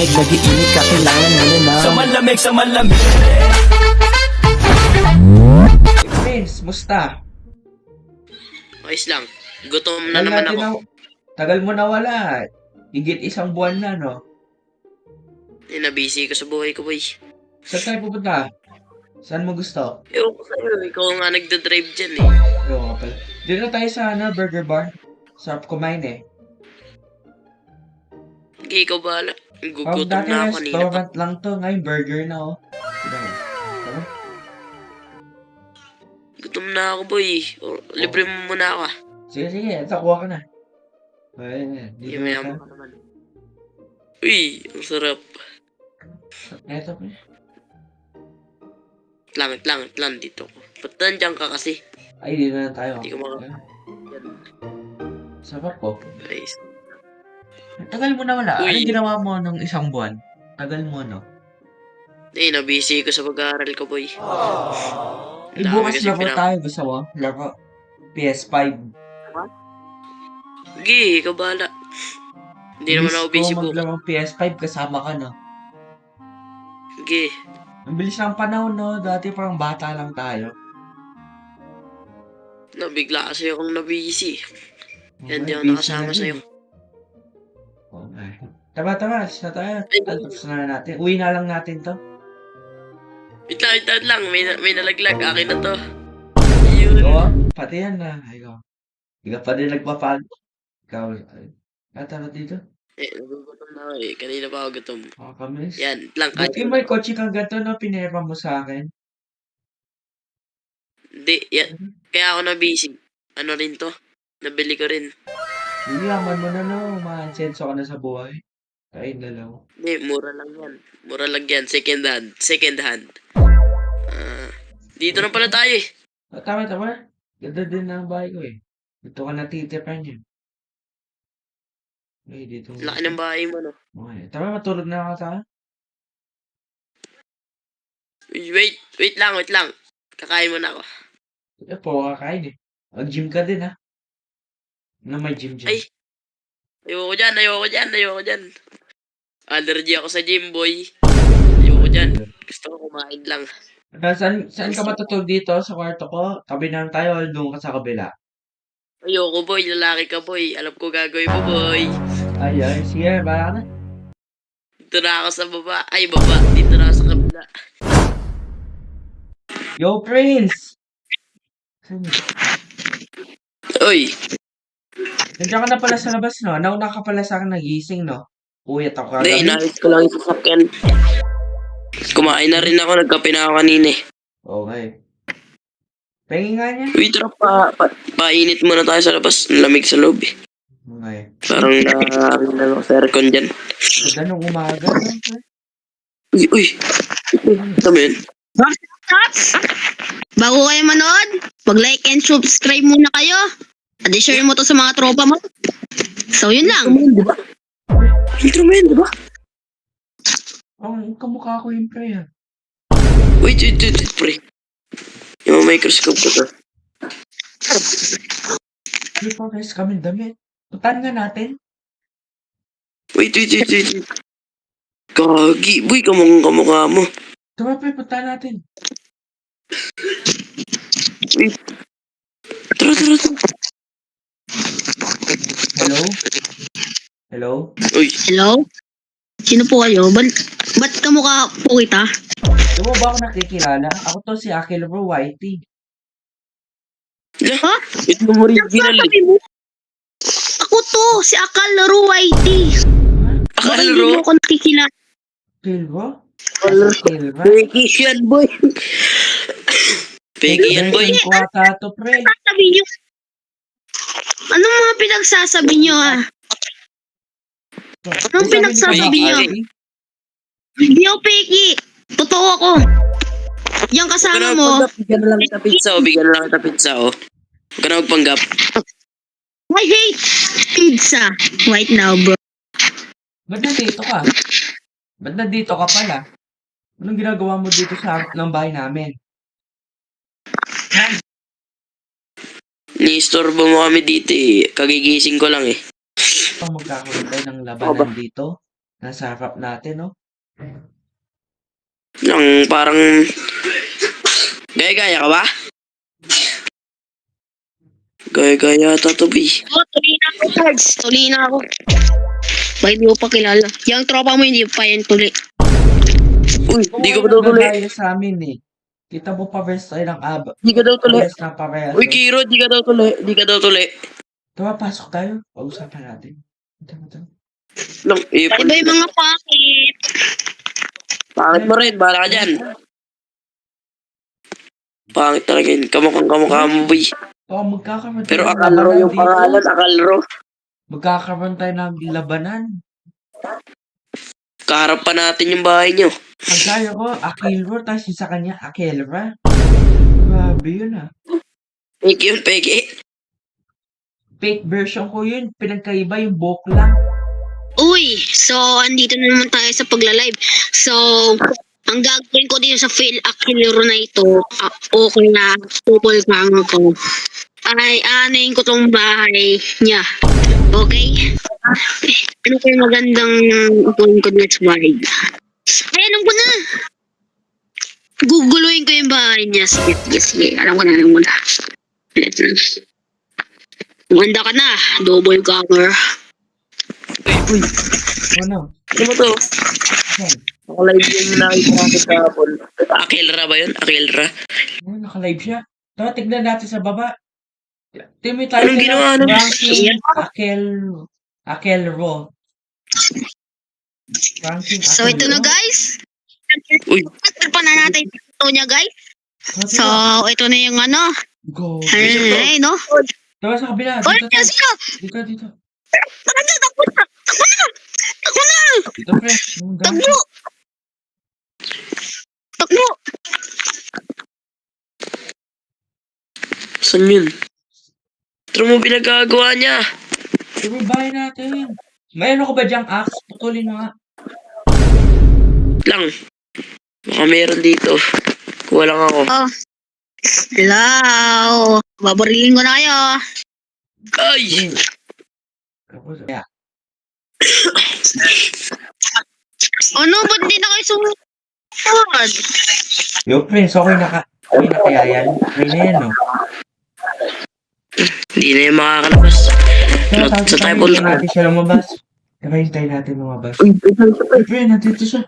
malamig, nag-iinit ka, kailangan mo na na. Sa malamig, sa malamig. Prince, musta? Ayos lang. Gutom na naman ako. Tagal mo nawala. Higit isang buwan na, no? Nabisi ko sa buhay ko, boy. Saan tayo pupunta? Saan mo gusto? Ewan ko sa'yo, ikaw nga nagda-drive dyan eh. Ewan ka pala. Dito tayo sa burger bar. Sarap kumain eh. Sige, ikaw bahala. Gugutom Dati na ako kanina pa. restaurant lang to. Ngayon burger na, oh. Tignan mo. Tara. Gutom na ako, boy. O, libre mo muna ako ah. Sige, sige. Ito, kuha ka na. Ayan, dito Yung na mayaman tayo. ka naman. Uy, ang sarap. Eto, pre. Lang dito ko. Ba't nandiyan ka kasi? Ay, dito na tayo. Hindi ko maka- Ayan. Yan. Sarap po. Nice. Tagal mo na wala. Uy. Anong ginawa mo nung isang buwan? Tagal mo, no? Eh, nabisi ko sa pag-aaral ko, boy. Eh, Dami bukas kasi laro tayo. Gusto mo? Laro. PS5. Sige, ikaw bahala. Hindi naman ako busy Gusto mo bukas. maglaro ng PS5 kasama ka, no? Sige. Ang bilis ng panahon, no? Dati parang bata lang tayo. Nabigla kasi akong nabisi. Yan, Okay, di ako busy nakasama na sa'yo. rin. Okay. Tama, alis na tayo. Tapos na natin. Uwi na lang natin to. Wait lang. May nalaglag. Akin na to. Yun. Oo, pati yan na. Ikaw. Ikaw pa din nagpapag. Ikaw. Tara dito. Nagugutom na ako eh. Kanina pa ako gutom. Makakamiss. Yan, lang Buti may kotse kang ganito, no? Pinera mo sa akin. Hindi, yan. Kaya ako nabisi. Ano rin to? Nabili ko rin. Hindi, yaman mo na, no? Maansenso ka na sa buhay. Kain na lang. Hindi, mura lang yan. Mura lang yan. Second hand. Dito na pala tayo eh. Tama. Ganda din ng bahay ko eh. Dito ka natitipan yun. Okay, dito. Laki ng bahay mo, no? Okay. Tama, matulog na ako sa. Wait lang. Kakain mo na ako. Ito po, kakain eh. Mag-gym ka din, ha? Na may gym. Ay. Ayoko dyan. Allergy ako sa gym, boy. Ayoko dyan. Gusto ko kumain lang. Saan ka matutulog dito? Sa kwarto ko? Tabi na lang tayo o doon ka sa kabila? Ayoko, boy. Lalaki ka, boy. Alam ko gagawin mo, boy. Ay, sige, bala ka na. Dito na ako sa baba. Ay, baba. Dito na ako sa kabila. Yo, Prince! Saan yun? Uy. Nandiyan ka na pala sa labas, no? Nauna ka pala sa akin nagising, no? Uyat ako Hindi, kagabi. inayos ko lang yung sasakyan. Kumain na rin ako. Nagkape na ako kanina eh. Okay. Pengi nga niya. Uy, tara painit muna tayo sa labas. Ang lamig sa loob eh. Okay. Parang nakakain na ako sa aircon dyan. Ganda nung umaga, no? Uy. Ito mo yun. Bago kayo manood, mag-like and subscribe muna kayo. At i-share mo to sa mga tropa mo. So, yun lang. Intro mo yun, di ba? Ang kamukha ko yung pre, ha? Wait, pre. Yung microscope ko to. Hindi pa, guys, kami damit. Tutan nga natin. Wait. Kagi, boy, kamukha mo. Tama, pre, punta natin. Wait. Tara. Hello? Uy, Hello? Sino po kayo? Ba't kamukha po kita? Di mo ba ako nakikilala? Ako to si Akil Bro Whitey. Ha? ito mo original eh. Sabi mo? Ako to, si Akal Laro YT. Baka hindi Akal mo ako nakikilala. Akil Bro? Akal- Akil Bro? Peki yan, boy. Peki yan, boy. Version ko ata to, pre. Sabi niyo. Anong mga pinagsasabi niyo Anong pinagsasabi niyo? Hindi ako peki. Totoo ako. Yung kasama mo, Bigyan na lang kita pizza, oh. Huwag ka na magpanggap. I hate pizza right now, bro. Ba't nandito ka? Ba't nandito ka pala? Anong ginagawa mo dito sa ng bahay namin? Ni-istorbo mo kami dito eh. Kagigising ko lang eh. Pang magkakaroon tayo ng labanan dito? Nasa harap natin, no? Lang, parang... Gaya-gaya ka ba? Gaya-gaya yata to, boy. Oh, tuloy na ako, Sarge. Tuloy na ako. Bakit di ko pa kilala? Yung tropa mo hindi pa yan tuloy. Uy, di ka ba daw daw tuloy? sa amin, eh. Kita mo pares tayo ng Di ka daw tuloy. pares na parehas. Uy, Kiro, di ka daw tuloy. Di ka daw tuloy. Tama, pasok tayo. Pag-usapan natin. Ito. Lang, ipon. Iba yung mga pakit. Pangit mo rin, bahala ka dyan. Pangit talaga yun. Kamukha mo, boy. Oh, magkakaroon Pero tayo ng Akalro labanan yung dito. pangalan, Akalro. Magkakaroon tayo ng labanan. Kaharap pa natin yung bahay nyo. Pagkaya ko, Akilro, tapos yung sa kanya, Akelra. Grabe yun, ah. Fake yun, peke. Fake version ko yun. Pinagkaiba yung buhok lang. Uy, so andito na naman tayo sa pagla-live. So, ang gagawin ko dito sa fail Akilero na ito, okay na, tukol kang ko, ay anayin ko tong bahay niya. Okay? Ano ko yung magandang gawin ko dito sa bahay? Ay, alam ko na! Guguluhin ko yung bahay niya. Sige. Alam ko na. Maganda ka na. Double cover. Ano? Ano mo to? Saan? Nakalive yung nakita natin kahapon. Akilra ba yun? Akilra? Oh, naka-live siya. Tara, tignan natin sa baba. Tingnan tayo Anong ginawa nun? Ranking Akelro. Ranking So, ito na guys. Uy. Pa na natin ito niya guys. So, ito na yung ano. Go. Ay, no? Tara sa kabila. Oy, Dito. sino? Dito. Tara na, takbo na! Dito, pre. Takbo! Takbo! Saan yun? Pero mo pinagagawa niya. Ito yung bahay natin. May ano ko ba dyang axe? Putulin mo nga. Lang. Baka meron dito. Kuha lang ako. Oh. Hello! Babarilin ko na kayo. Ay! Tapos, yeah. Ano? Ba't di na kayo sumunod? Yo, Prince, okay na kaya yan? Okay na yan, no? Hindi na yung makakalabas. Sa tayo po Hintayin natin siya lumabas. Tara, hintayin natin lumabas. Uy, Uy, pre, nandito siya.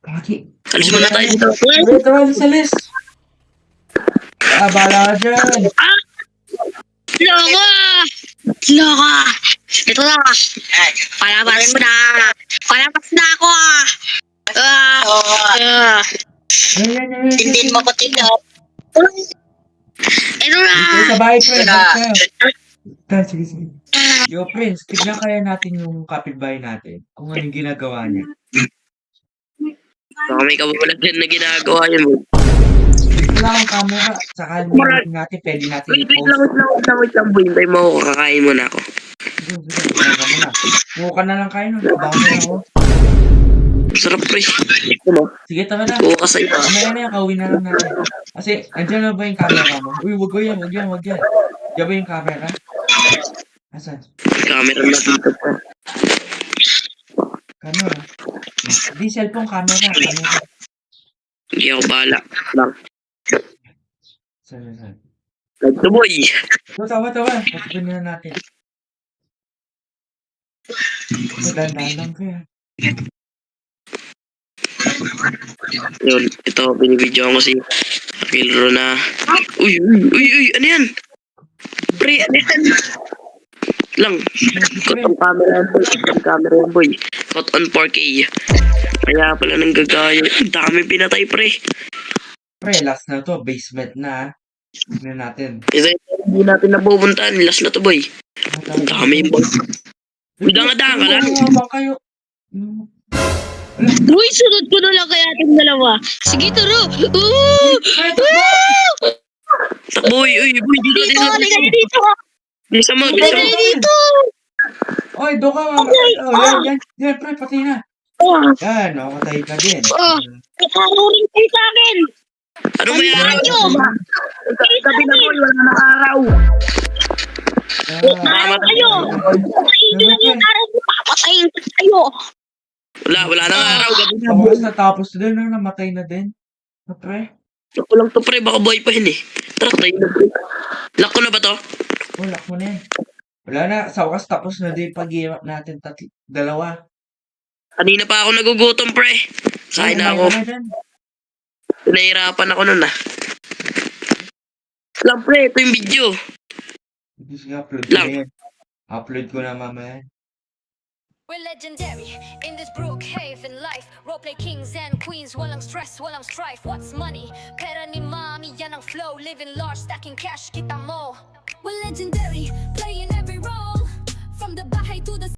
Kaki. alis mo na tayo dito. Tara, alis. Bahala ka dyan. Loka! Ito na! Palabas na ako ah! Yan. Hindi mo ko tignan. Ito na! Ito sa bahay, pre. Tara, sige. Yo, Prince, tignan kaya natin yung kapitbahay natin. Kung anong ginagawa niya. Baka may kababalag dyan na ginagawa yun mo. Wala akong camera. Saka natin pwede natin Wait i-post. lang, boy. Hintay mo ako. Kakain mo na ako. Huwag ka na lang kayo nun. Baka na ako. Sarap, pre. Ito mo. Sige, tama na. Kuha ka sa iba. Mamaya kauwi na lang natin. Kasi, andyan na ba yung camera mo? Uy, wag yan. Diyan ba yung camera? Asan? Camera na dito pa. Camera. Di cellphone camera. Hindi ako bahala. Lang. Saan? Ito, boy. Tawa. Pasipin na natin. Dahan lang kaya. Yun, ito, binibidyo ko si Akilro na... Uy, ano yan? Pre, ano yan? Lang, cut on camera yan, boy. Cut on 4K. Kaya pala nang gagayo. Ang dami pinatay, pre. Pre, last na to. Basement na. Tignan natin. Isa hindi natin napupuntahan. Last na to, boy. Ang dami, boy. Uy, danga-danga lang. Baka kayo. Uy, sunod ko na lang kaya itong dalawa. Sige, turo! Takbo, uy, boy, dito. Dito! Bisa mo. Dito! Oy, doon ka. Yan, pre, pati na. Yan, nakatay ka din. Nakarurin kayo sa akin! Ano may araw? Ano? Gabi na, boy. Wala na araw. Araw kayo! Hindi lang yung araw mo, papatayin ko kayo! Wala na nga araw. Gabi na. Tapos natapos din, no? Namatay na din. Pre, Ako lang to pre, baka buhay pa yun eh. Tara, tayo na pre. Lock ko na ba to? lock mo na yan. Wala na, sa wakas tapos na din pag-iiwap natin dalawa. Kanina pa ako nagugutom pre. Kain na ako. Kumain ka na dyan. Pinahirapan ako nun ah. Lang pre, ito yung video. Sige, upload ko Lang. na yan. Upload ko na mamaya. We're legendary in this Brookhaven life. Roleplay kings and queens, walang stress, walang strife. What's money? Pera ni mami, yan ang flow. Living large, stacking cash, kita mo. We're legendary, playing every role. From the bahay to the